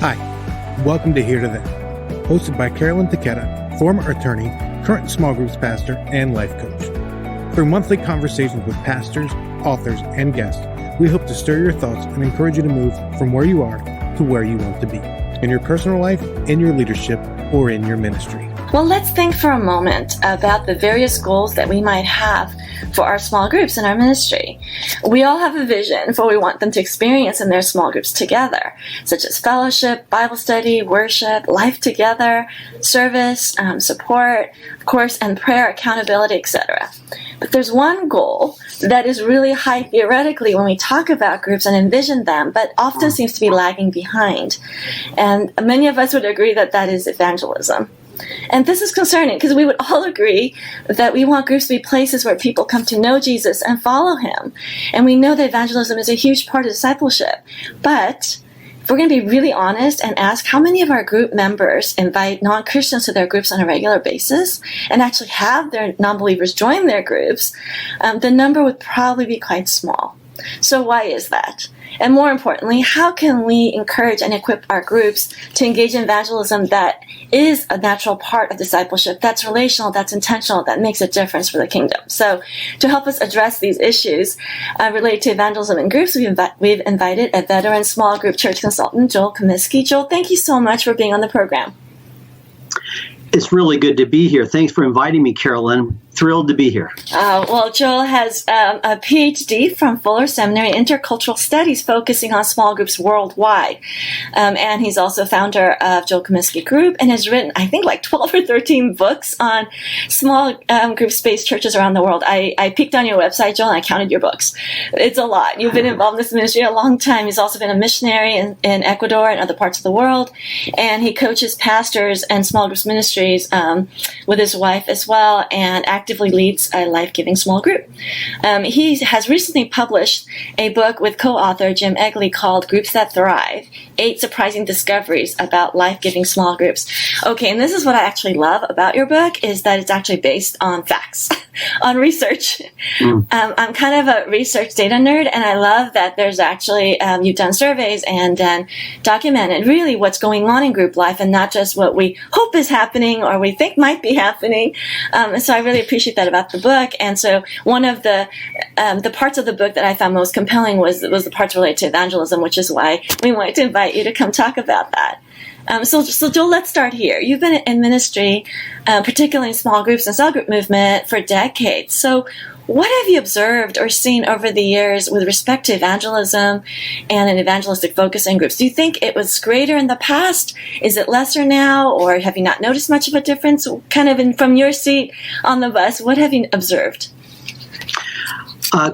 Hi, welcome to Here to There, hosted by Carolyn Taketa, former attorney, current small groups pastor, and life coach. Through monthly conversations with pastors, authors, and guests, we hope to stir your thoughts and encourage you to move from where you are to where you want to be, in your personal life, in your leadership, or in your ministry. Well, let's think for a moment about the various goals that we might have for our small groups in our ministry. We all have a vision for what we want them to experience in their small groups together, such as fellowship, Bible study, worship, life together, service, support, of course, and prayer, accountability, etc. But there's one goal that is really high theoretically when we talk about groups and envision them, but often seems to be lagging behind. And many of us would agree that that is evangelism. And this is concerning because we would all agree that we want groups to be places where people come to know Jesus and follow him. And we know that evangelism is a huge part of discipleship. But if we're going to be really honest and ask how many of our group members invite non-Christians to their groups on a regular basis and actually have their non-believers join their groups, the number would probably be quite small. So why is that? And more importantly, how can we encourage and equip our groups to engage in evangelism that is a natural part of discipleship, that's relational, that's intentional, that makes a difference for the kingdom? So to help us address these issues related to evangelism in groups, we've invited a veteran small group church consultant, Joel Comiskey. Joel, thank you so much for being on the program. It's really good to be here. Thanks for inviting me, Carolyn. Thrilled to be here. Well, Joel has a PhD from Fuller Seminary in Intercultural Studies, focusing on small groups worldwide. And he's also founder of Joel Comiskey Group and has written, I think, like 12 or 13 books on small group space churches around the world. I peeked on your website, Joel, and I counted your books. It's a lot. You've been involved in this ministry a long time. He's also been a missionary in Ecuador and other parts of the world. And he coaches pastors and small groups ministries with his wife as well, and actively leads a life-giving small group. He has recently published a book with co-author Jim Egli called Groups That Thrive, 8 Surprising Discoveries About Life-Giving Small Groups. Okay, and this is what I actually love about your book, is that it's actually based on facts, on research. I'm kind of a research data nerd, and I love that there's actually, you've done surveys and then documented really what's going on in group life and not just what we hope is happening or we think might be happening. So I really appreciate that about the book. And so one of the parts of the book that I found most compelling was the parts related to evangelism, which is why we wanted to invite you to come talk about that. So Joel, let's start here. You've been in ministry, particularly in small groups and cell group movement, for decades. So what have you observed or seen over the years with respect to evangelism and an evangelistic focus in groups? Do you think it was greater in the past? Is it lesser now? Or have you not noticed much of a difference? Kind of from your seat on the bus, what have you observed?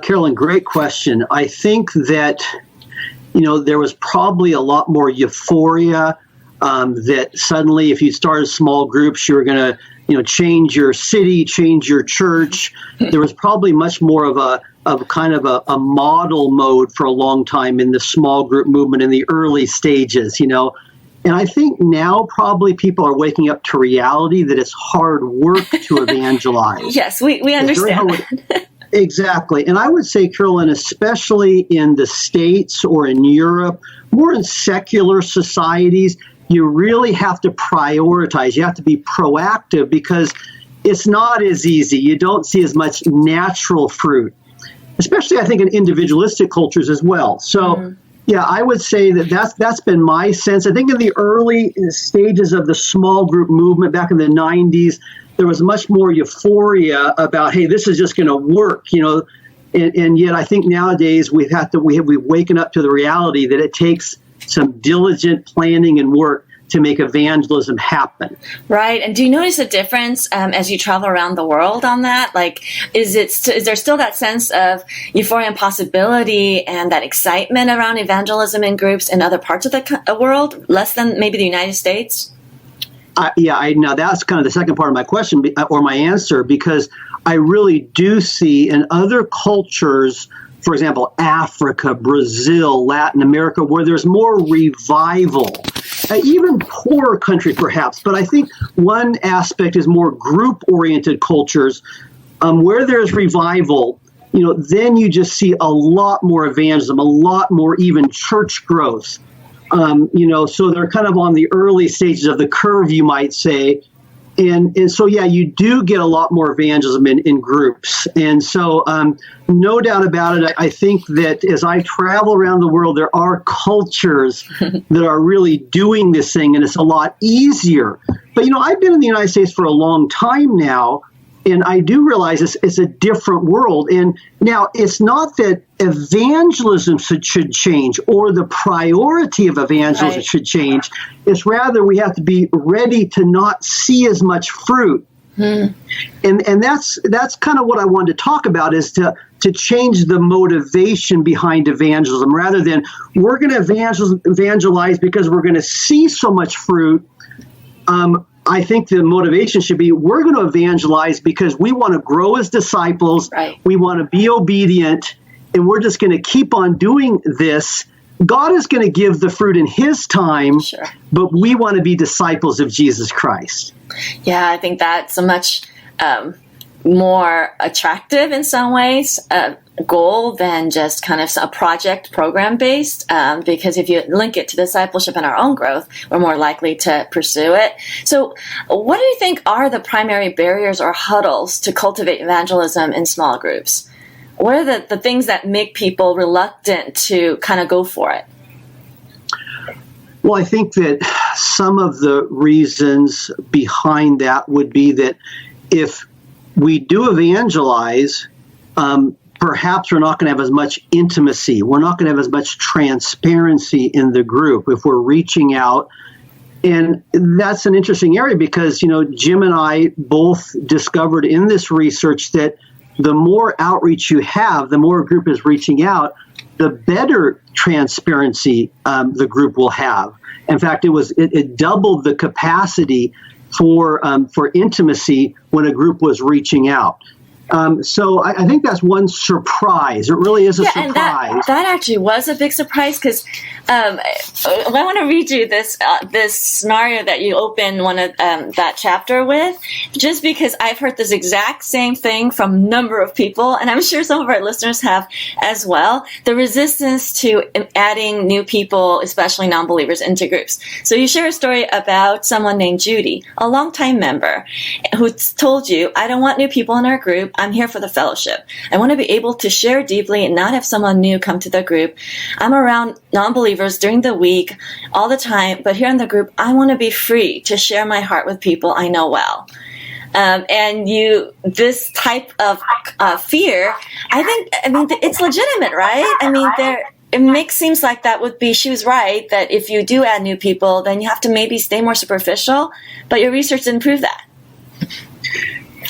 Carolyn, great question. I think that, there was probably a lot more euphoria that suddenly if you started small groups, you were going to change your city, change your church. There was probably much more of a model mode for a long time in the small group movement in the early stages, And I think now probably people are waking up to reality that it's hard work to evangelize. Yes, we understand. Exactly. And I would say, Carolyn, especially in the States or in Europe, more in secular societies, you really have to prioritize. You have to be proactive because it's not as easy. You don't see as much natural fruit, especially, I think, in individualistic cultures as well. So, yeah, I would say that's been my sense. I think in the early stages of the small group movement back in the 90s, there was much more euphoria about, hey, this is just going to work, and yet I think nowadays we've waken up to the reality that it takes some diligent planning and work to make evangelism happen. Right. And do you notice a difference as you travel around the world on that? Like, is there still that sense of euphoria and possibility and that excitement around evangelism in groups in other parts of the world, less than maybe the United States? Now that's kind of the second part of my question or my answer, because I really do see in other cultures, for example, Africa, Brazil, Latin America, where there's more revival, even poorer countries perhaps. But I think one aspect is more group-oriented cultures where there's revival. Then you just see a lot more evangelism, a lot more even church growth. So they're kind of on the early stages of the curve, you might say. And so, yeah, you do get a lot more evangelism in groups. And so no doubt about it, I think that as I travel around the world, there are cultures that are really doing this thing, and it's a lot easier. But, I've been in the United States for a long time now, and I do realize it's a different world. And now it's not that evangelism should change or the priority of evangelism should change. It's rather we have to be ready to not see as much fruit. And that's kind of what I wanted to talk about, is to change the motivation behind evangelism, rather than we're going to evangelize because we're going to see so much fruit. I think the motivation should be we're going to evangelize because we want to grow as disciples. Right. We want to be obedient, and we're just going to keep on doing this. God is going to give the fruit in His time, but we want to be disciples of Jesus Christ. Yeah, I think that's a much more attractive in some ways goal than just kind of a project program based, because if you link it to discipleship and our own growth, we're more likely to pursue it. So what do you think are the primary barriers or hurdles to cultivate evangelism in small groups? What are the things that make people reluctant to kind of go for it? Well, I think that some of the reasons behind that would be that if we do evangelize, perhaps we're not going to have as much intimacy. We're not going to have as much transparency in the group if we're reaching out. And that's an interesting area because, Jim and I both discovered in this research that the more outreach you have, the more a group is reaching out, the better transparency the group will have. In fact, it doubled the capacity for intimacy when a group was reaching out. So I think that's one surprise. It really is a surprise. And that actually was a big surprise because I want to read you this scenario that you open one of that chapter with, just because I've heard this exact same thing from a number of people, and I'm sure some of our listeners have as well. The resistance to adding new people, especially non-believers, into groups. So you share a story about someone named Judy, a longtime member, who told you, "I don't want new people in our group. I'm here for the fellowship. I want to be able to share deeply and not have someone new come to the group. I'm around non-believers during the week all the time, but here in the group, I want to be free to share my heart with people I know well." This type of fear, I mean, it's legitimate, right? I mean, seems like that would be, she was right, that if you do add new people, then you have to maybe stay more superficial, but your research didn't prove that.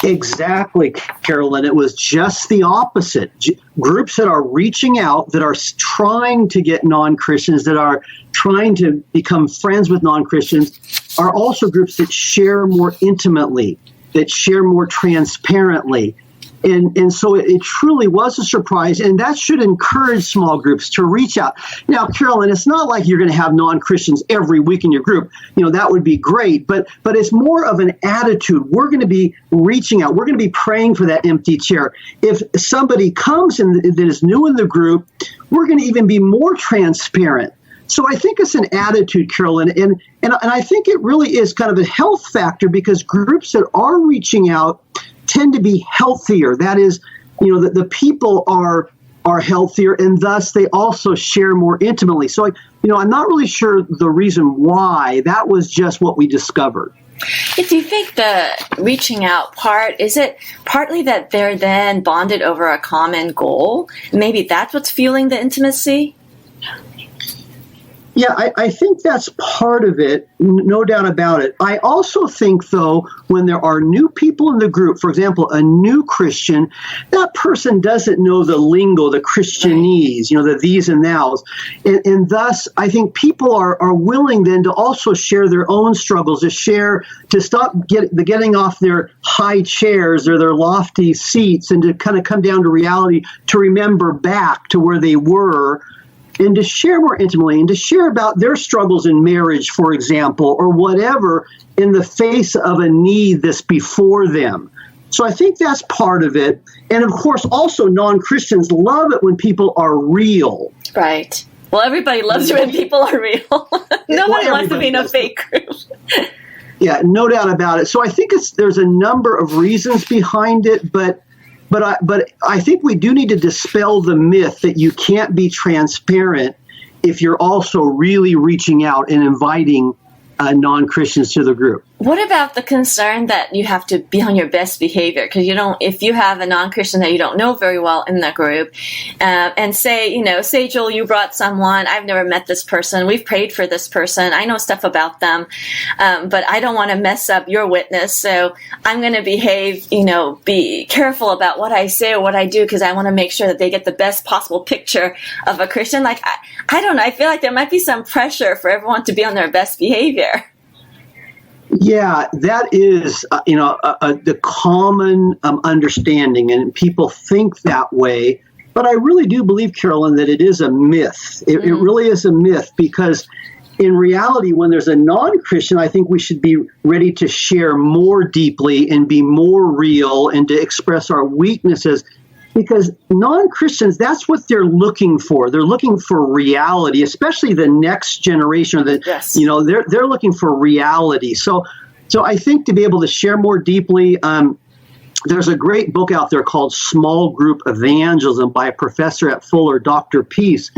Exactly, Carolyn. It was just the opposite. Groups that are reaching out, that are trying to get non-Christians, that are trying to become friends with non-Christians, are also groups that share more intimately, that share more transparently. And so it truly was a surprise, and that should encourage small groups to reach out. Now, Carolyn, it's not like you're going to have non-Christians every week in your group. That would be great, but it's more of an attitude. We're going to be reaching out. We're going to be praying for that empty chair. If somebody comes and that is new in the group, we're going to even be more transparent. So I think it's an attitude, Carolyn, and I think it really is kind of a health factor, because groups that are reaching out tend to be healthier. That is, the people are healthier, and thus they also share more intimately. So, I'm not really sure the reason why. That was just what we discovered. Do you think the reaching out part, is it partly that they're then bonded over a common goal? Maybe that's what's fueling the intimacy? Yeah, I think that's part of it, no doubt about it. I also think, though, when there are new people in the group, for example, a new Christian, that person doesn't know the lingo, the Christianese, the these and thous. And thus, I think people are willing then to also share their own struggles, to stop getting off their high chairs or their lofty seats, and to kind of come down to reality, to remember back to where they were, and to share more intimately, and to share about their struggles in marriage, for example, or whatever, in the face of a need that's before them. So I think that's part of it. And of course, also non-Christians love it when people are real. Right. Well, everybody loves you when people are real. Nobody wants to be in a fake group. Yeah, no doubt about it. So I think there's a number of reasons behind it, but I think we do need to dispel the myth that you can't be transparent if you're also really reaching out and inviting non-Christians to the group. What about the concern that you have to be on your best behavior? Because if you have a non-Christian that you don't know very well in the group, and say, Joel, you brought someone, I've never met this person, we've prayed for this person, I know stuff about them, but I don't want to mess up your witness, so I'm going to behave, be careful about what I say or what I do, because I want to make sure that they get the best possible picture of a Christian. Like, I don't know, I feel like there might be some pressure for everyone to be on their best behavior. Yeah, that is, the common understanding, and people think that way. But I really do believe, Carolyn, that it is a myth. It really is a myth, because in reality, when there's a non-Christian, I think we should be ready to share more deeply and be more real and to express our weaknesses. Because non-Christians, that's what they're looking for. They're looking for reality, especially the next generation. Yes. They're looking for reality. So I think to be able to share more deeply, there's a great book out there called Small Group Evangelism by a professor at Fuller, Dr. Peace.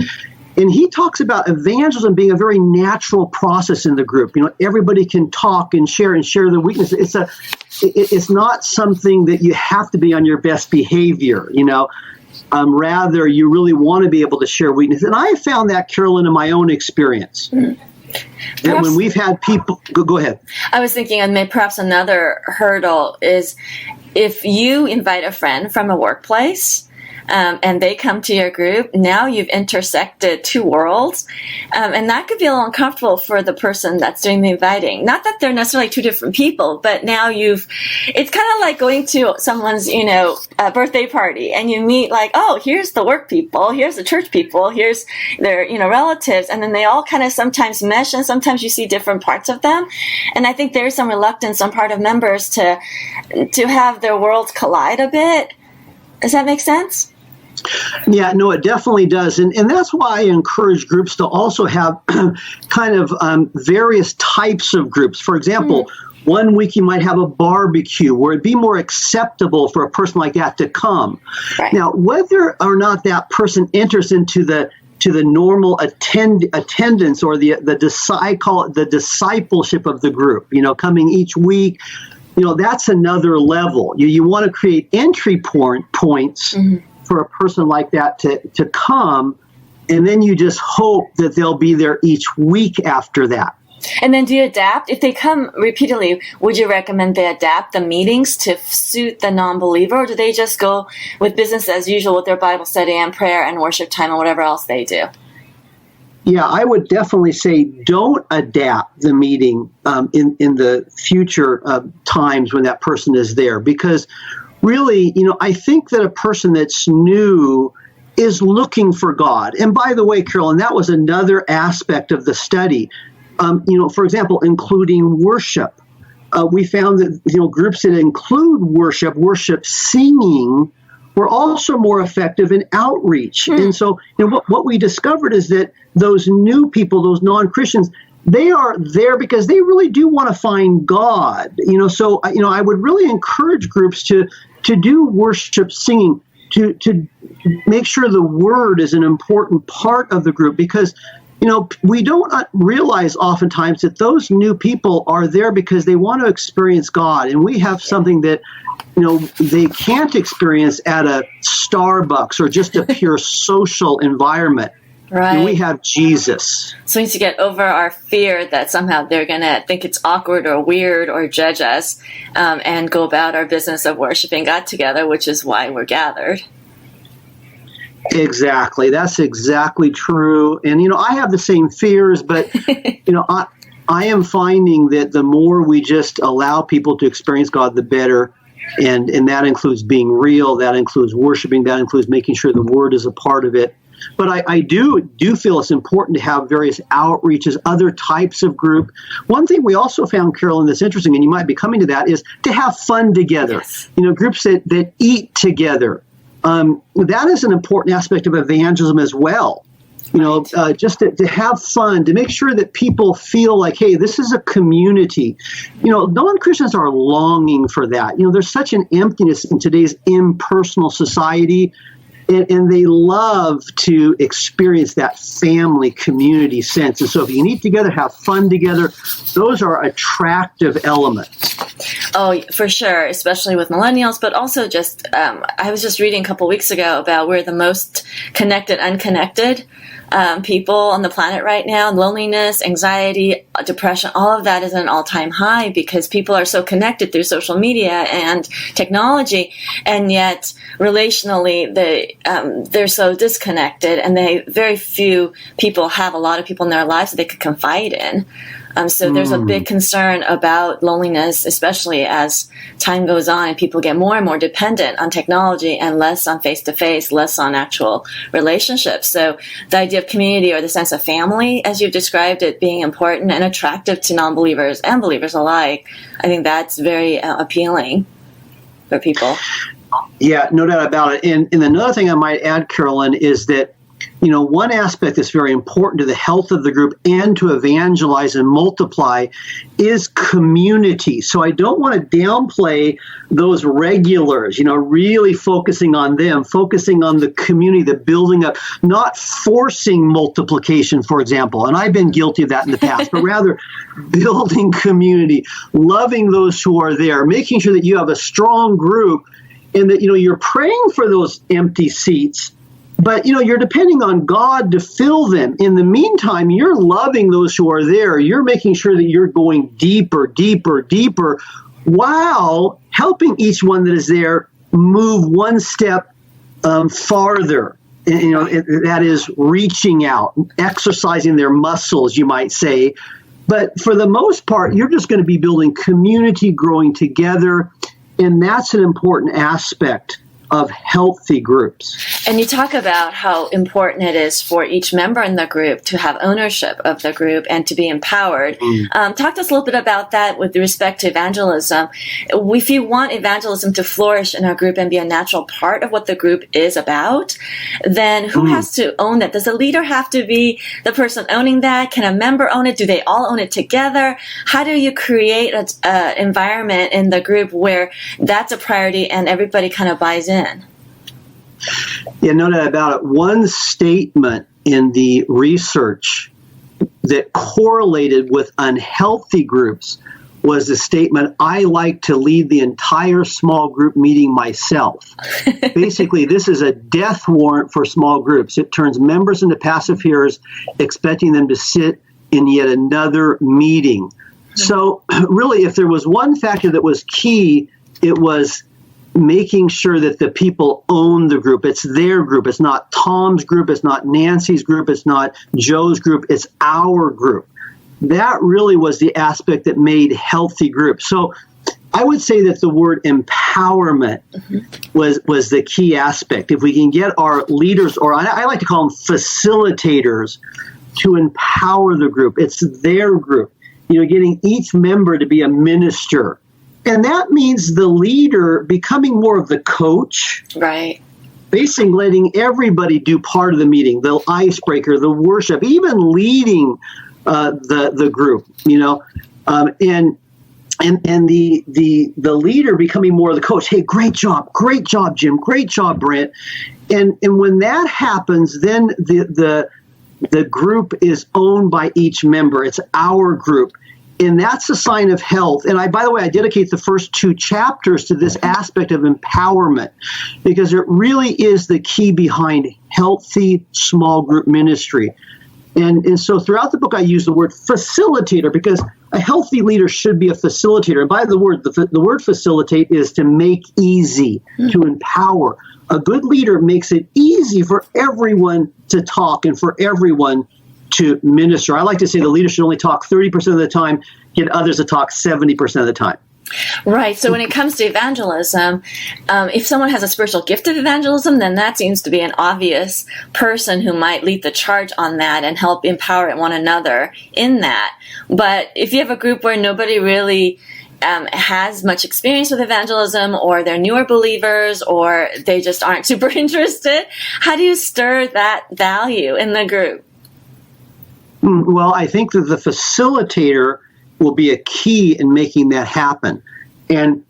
And he talks about evangelism being a very natural process in the group. Everybody can talk and share their weaknesses. It's not something that you have to be on your best behavior. Rather, you really want to be able to share weakness. And I have found that, Carolyn, in my own experience. That when we've had people, go ahead. I was thinking, and perhaps another hurdle is if you invite a friend from a workplace, and they come to your group, now you've intersected two worlds, and that could be a little uncomfortable for the person that's doing the inviting. Not that they're necessarily two different people, but now it's kind of like going to someone's, birthday party, and you meet here's the work people, here's the church people, here's their, relatives, and then they all kind of sometimes mesh, and sometimes you see different parts of them. And I think there's some reluctance on part of members to have their worlds collide a bit. Does that make sense? Yeah, no, it definitely does. And that's why I encourage groups to also have kind of various types of groups. For example, one week you might have a barbecue where it'd be more acceptable for a person like that to come. Right. Now, whether or not that person enters into the normal attendance or I call it the discipleship of the group, coming each week, that's another level. You want to create entry points for a person like that to come, and then you just hope that they'll be there each week after that. And then do you adapt? If they come repeatedly, would you recommend they adapt the meetings to suit the non-believer, or do they just go with business as usual with their Bible study and prayer and worship time and whatever else they do? Yeah, I would definitely say don't adapt the meeting in the future times when that person is there, because really, I think that a person that's new is looking for God. And by the way, Carolyn, that was another aspect of the study. For example, including worship. We found that, groups that include worship singing, were also more effective in outreach. And so, what we discovered is that those new people, those non-Christians, they are there because they really do want to find God. So, I would really encourage groups to do worship singing, to make sure the word is an important part of the group, because we don't realize oftentimes that those new people are there because they want to experience God, and we have something that they can't experience at a Starbucks or just a pure social environment. Right. We have Jesus. So we need to get over our fear that somehow they're going to think it's awkward or weird or judge us, and go about our business of worshiping God together, which is why we're gathered. Exactly. That's exactly true. And, I have the same fears, but, I am finding that the more we just allow people to experience God, the better. And that includes being real. That includes worshiping. That includes making sure the word is a part of it. But I do feel it's important to have various outreaches, other types of group. One thing we also found, Carolyn, that's interesting, and you might be coming to that, is to have fun together. Yes. Groups that eat together. That is an important aspect of evangelism as well. Just to have fun, to make sure that people feel like, hey, this is a community. Non-Christians are longing for that. There's such an emptiness in today's impersonal society, and they love to experience that family community sense. And so if you can eat together, have fun together, those are attractive elements. Oh, for sure, especially with millennials, but also just, I was just reading a couple weeks ago about we're the most connected, unconnected people on the planet right now. Loneliness, anxiety, depression, all of that is at an all-time high because people are so connected through social media and technology, and yet relationally they're so disconnected, and very few people have a lot of people in their lives that they could confide in. So there's a big concern about loneliness, especially as time goes on and people get more and more dependent on technology and less on face-to-face, less on actual relationships. So the idea of community, or the sense of family, as you've described it, being important and attractive to non-believers and believers alike, I think that's very appealing for people. Yeah, no doubt about it. And another thing I might add, Carolyn, is that one aspect that's very important to the health of the group and to evangelize and multiply is community. So I don't want to downplay those regulars, really focusing on them, focusing on the community, the building up, not forcing multiplication, for example. And I've been guilty of that in the past, but rather building community, loving those who are there, making sure that you have a strong group and that, you're praying for those empty seats. But, you're depending on God to fill them. In the meantime, you're loving those who are there. You're making sure that you're going deeper, deeper, deeper, while helping each one that is there move one step farther. And, that is reaching out, exercising their muscles, you might say. But for the most part, you're just going to be building community, growing together. And that's an important aspect of healthy groups. And you talk about how important it is for each member in the group to have ownership of the group and to be empowered. Talk to us a little bit about that with respect to evangelism. If you want evangelism to flourish in our group and be a natural part of what the group is about, then who has to own that? Does the leader have to be the person owning that? Can a member own it? Do they all own it together? How do you create an environment in the group where that's a priority and everybody kind of buys in? Yeah, no doubt about it. One statement in the research that correlated with unhealthy groups was the statement, I like to lead the entire small group meeting myself. Basically, this is a death warrant for small groups. It turns members into passive hearers, expecting them to sit in yet another meeting. So really, if there was one factor that was key, it was making sure that the people own the group. It's their group. It's not Tom's group. It's not Nancy's group. It's not Joe's group. It's our group. That really was the aspect that made healthy groups. So I would say that the word empowerment was the key aspect. If we can get our leaders, or I like to call them facilitators, to empower the group. It's their group. Getting each member to be a minister. And that means the leader becoming more of the coach. Right. Basically letting everybody do part of the meeting, the icebreaker, the worship, even leading the group, and the leader becoming more of the coach. Hey, great job, Jim, great job, Brent. And when that happens, then the group is owned by each member. It's our group. And that's a sign of health. And by the way, I dedicate the first 2 chapters to this aspect of empowerment, because it really is the key behind healthy small group ministry. And so throughout the book, I use the word facilitator, because a healthy leader should be a facilitator. And by the word facilitate is to make easy, to empower. A good leader makes it easy for everyone to talk and for everyone to minister. I like to say the leader should only talk 30% of the time, get others to talk 70% of the time. Right. So when it comes to evangelism, if someone has a spiritual gift of evangelism, then that seems to be an obvious person who might lead the charge on that and help empower one another in that. But if you have a group where nobody really has much experience with evangelism, or they're newer believers, or they just aren't super interested? How do you stir that value in the group? Well, I think that the facilitator will be a key in making that happen. And,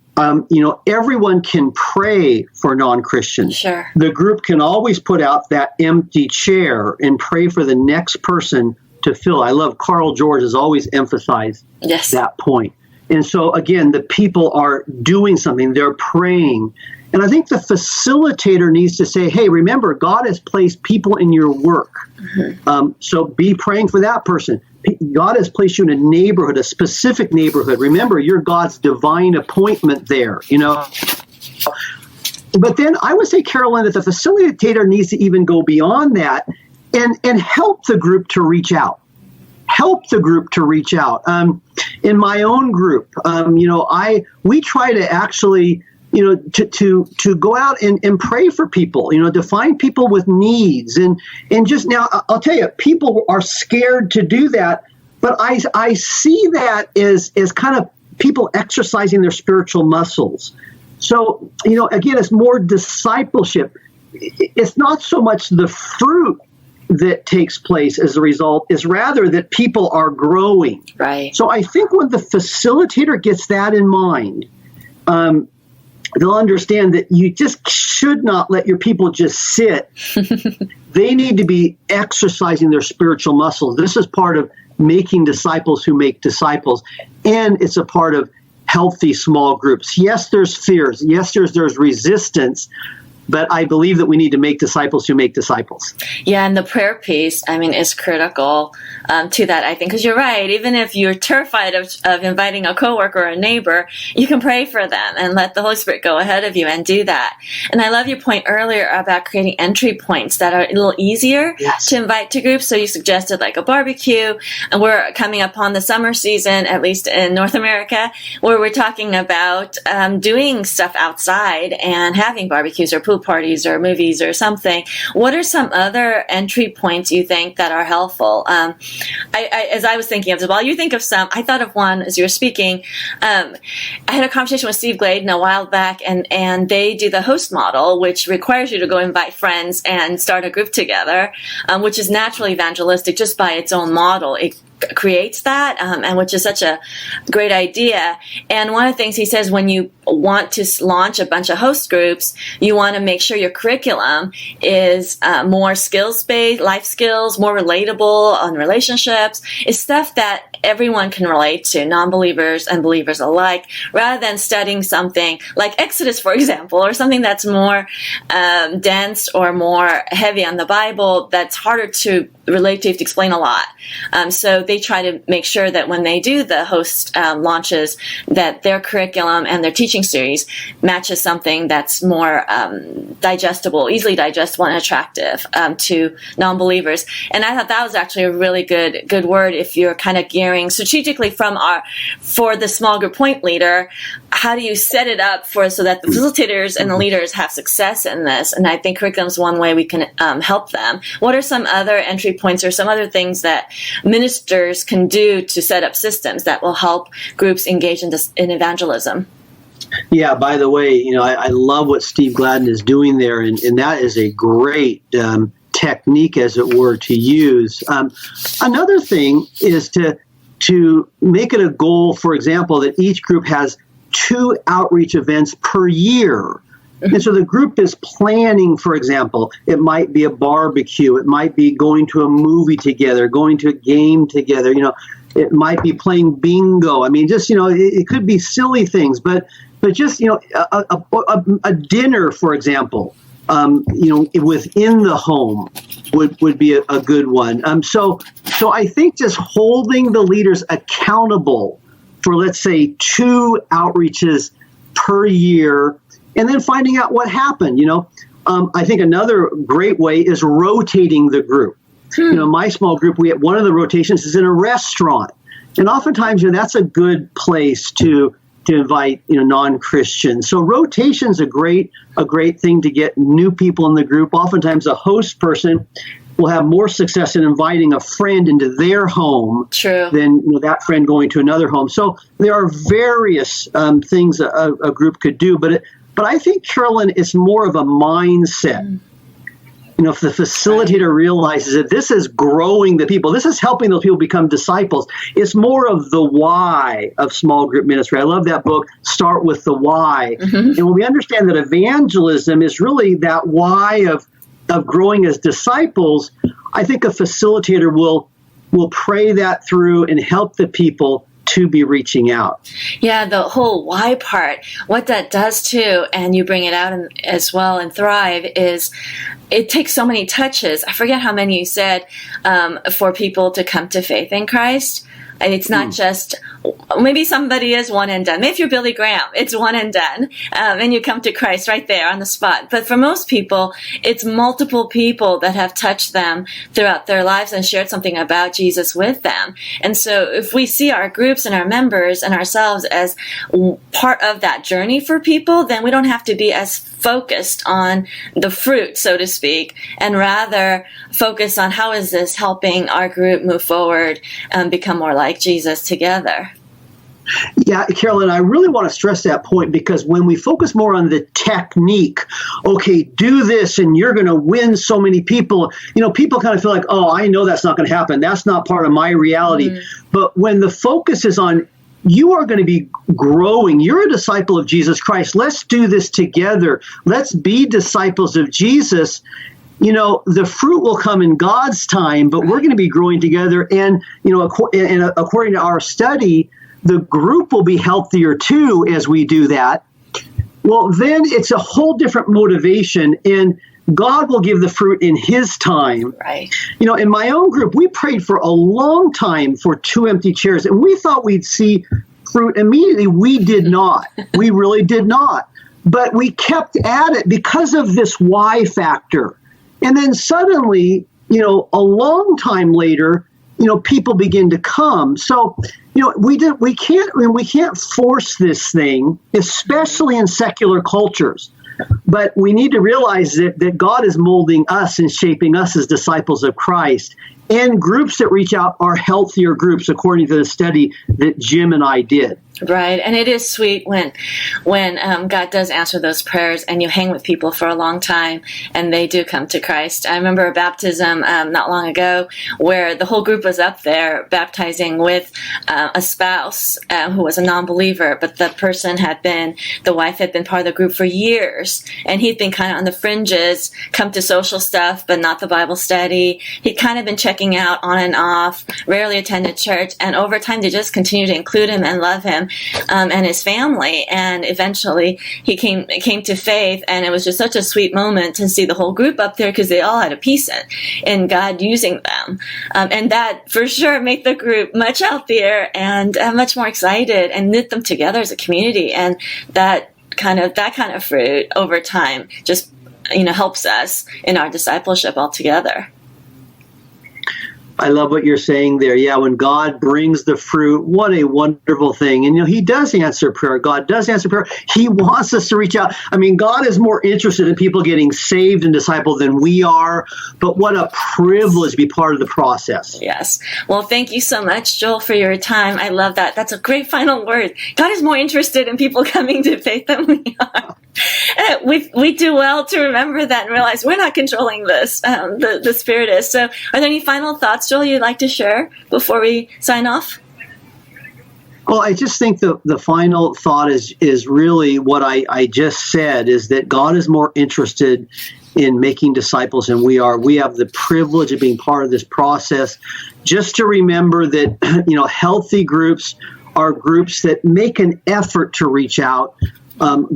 everyone can pray for non-Christians. Sure. The group can always put out that empty chair and pray for the next person to fill. I love Carl George has always emphasized that point. And so, again, the people are doing something. They're praying. And I think the facilitator needs to say, hey, remember, God has placed people in your work. Mm-hmm. So be praying for that person. God has placed you in a neighborhood, a specific neighborhood. Remember, you're God's divine appointment there, But then I would say, Carolyn, that the facilitator needs to even go beyond that and help the group to reach out. Help the group to reach out. In my own group, we try to actually, to go out and pray for people, to find people with needs. And just now, I'll tell you, people are scared to do that. But I see that as kind of people exercising their spiritual muscles. So, again, it's more discipleship. It's not so much the fruit that takes place as a result, is rather that people are growing. Right. So I think when the facilitator gets that in mind, they'll understand that you just should not let your people just sit. They need to be exercising their spiritual muscles. This is part of making disciples who make disciples, and it's a part of healthy small groups. Yes, there's fears. Yes, there's resistance. But I believe that we need to make disciples who make disciples. Yeah, and the prayer piece, is critical to that, I think. Because you're right, even if you're terrified of inviting a coworker or a neighbor, you can pray for them and let the Holy Spirit go ahead of you and do that. And I love your point earlier about creating entry points that are a little easier to invite to groups. So you suggested like a barbecue, and we're coming upon the summer season, at least in North America, where we're talking about doing stuff outside and having barbecues or pool parties or movies or something. What are some other entry points you think that are helpful? As I was thinking of, while you think of some, I thought of one as you were speaking. I had a conversation with Steve Gladen a while back, and they do the host model, which requires you to go invite friends and start a group together, which is naturally evangelistic just by its own model. It creates that, and which is such a great idea. And one of the things he says, when you want to launch a bunch of host groups, you want to make sure your curriculum is more skills-based, life skills, more relatable on relationships. It's stuff that everyone can relate to, non-believers and believers alike, rather than studying something like Exodus, for example, or something that's more dense or more heavy on the Bible that's harder to relate to. You have to explain a lot. So they try to make sure that when they do the host launches, that their curriculum and their teaching series matches something that's more digestible, easily digestible and attractive to non-believers. And I thought that was actually a really good word if you're kind of gearing strategically for the small group point leader. How do you set it up so that the facilitators and the leaders have success in this? And I think curriculum is one way we can help them. What are some other entry points or some other things that ministers can do to set up systems that will help groups engage in evangelism? Yeah, by the way, I love what Steve Gladen is doing there, and that is a great technique, as it were, to use. Another thing is to make it a goal, for example, that each group has 2 outreach events per year. And so the group is planning, for example, it might be a barbecue, it might be going to a movie together, going to a game together, it might be playing bingo. It could be silly things, but just, a dinner, for example, within the home would be a good one. So I think just holding the leaders accountable for, let's say, 2 outreaches per year, and then finding out what happened. I think another great way is rotating the group. My small group, one of the rotations is in a restaurant, and oftentimes that's a good place to invite non-Christians. So rotation's a great thing to get new people in the group. Oftentimes a host person will have more success in inviting a friend into their home True. than that friend going to another home. So there are various things a group could do, but I think, Carolyn, it's more of a mindset. If the facilitator realizes that this is growing the people, this is helping those people become disciples, it's more of the why of small group ministry. I love that book, Start with the Why. And when we understand that evangelism is really that why of growing as disciples, I think a facilitator will pray that through and help the people to be reaching out. Yeah, the whole why part, what that does too, and you bring it out as well in Thrive, is it takes so many touches. I forget how many you said for people to come to faith in Christ. And it's not just, maybe somebody is one and done. Maybe if you're Billy Graham, it's one and done. And you come to Christ right there on the spot. But for most people, it's multiple people that have touched them throughout their lives and shared something about Jesus with them. And so if we see our groups and our members and ourselves as part of that journey for people, then we don't have to be as focused on the fruit, so to speak, and rather focus on how is this helping our group move forward and become more like Jesus together. Yeah, Carolyn, I really want to stress that point, because when we focus more on the technique, okay, do this and you're going to win so many people, people kind of feel like, oh, I know that's not going to happen. That's not part of my reality. But when the focus is on you are going to be growing. You're a disciple of Jesus Christ. Let's do this together. Let's be disciples of Jesus. The fruit will come in God's time, but we're going to be growing together. And, according to our study, the group will be healthier too as we do that. Well, then it's a whole different motivation, and God will give the fruit in His time. Right. In my own group, we prayed for a long time for 2 empty chairs, and we thought we'd see fruit immediately. We did not. We really did not. But we kept at it because of this why factor. And then suddenly, a long time later, people begin to come. So, we can't force this thing, especially in secular cultures. But we need to realize that God is molding us and shaping us as disciples of Christ. And groups that reach out are healthier groups, according to the study that Jim and I did. Right. And it is sweet when God does answer those prayers and you hang with people for a long time and they do come to Christ. I remember a baptism not long ago where the whole group was up there baptizing with a spouse who was a non-believer, but the wife had been part of the group for years, and he'd been kind of on the fringes, come to social stuff, but not the Bible study. He'd kind of been checking out on and off, rarely attended church, and over time they just continued to include him and love him. And his family, and eventually he came to faith, and it was just such a sweet moment to see the whole group up there because they all had a piece in God using them, and that for sure made the group much healthier and much more excited, and knit them together as a community. And that kind of fruit over time just helps us in our discipleship altogether. I love what you're saying there. Yeah, when God brings the fruit, what a wonderful thing. And, He does answer prayer. God does answer prayer. He wants us to reach out. I mean, God is more interested in people getting saved and discipled than we are. But what a privilege to be part of the process. Yes. Well, thank you so much, Joel, for your time. I love that. That's a great final word. God is more interested in people coming to faith than we are. We do well to remember that and realize we're not controlling this. The Spirit is. So are there any final thoughts, Joel, you'd like to share before we sign off? Well, I just think the final thought is really what I just said, is that God is more interested in making disciples than we are. We have the privilege of being part of this process. Just to remember that, healthy groups are groups that make an effort to reach out.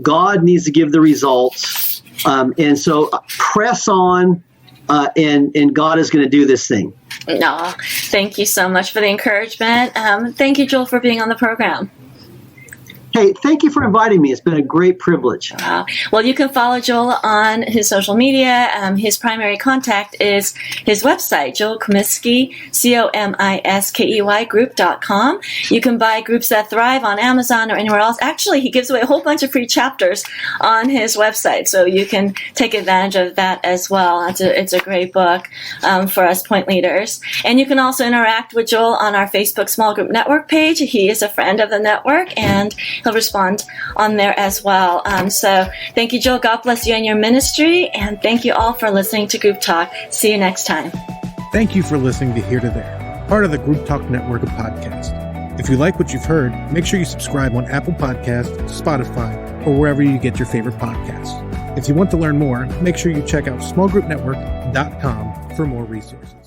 God needs to give the results. And so press on, and God is going to do this thing. No, thank you so much for the encouragement. Thank you, Joel, for being on the program. Hey, thank you for inviting me. It's been a great privilege. Wow. Well, you can follow Joel on his social media. His primary contact is his website, Joel Comiskey, Comiskey Group.com. You can buy Groups That Thrive on Amazon or anywhere else. Actually, he gives away a whole bunch of free chapters on his website, so you can take advantage of that as well. It's a great book for us point leaders. And you can also interact with Joel on our Facebook Small Group Network page. He is a friend of the network, and he'll respond on there as well. So thank you, Joel. God bless you and your ministry. And thank you all for listening to Group Talk. See you next time. Thank you for listening to Here to There, part of the Group Talk network of podcasts. If you like what you've heard, make sure you subscribe on Apple Podcasts, Spotify, or wherever you get your favorite podcasts. If you want to learn more, make sure you check out smallgroupnetwork.com for more resources.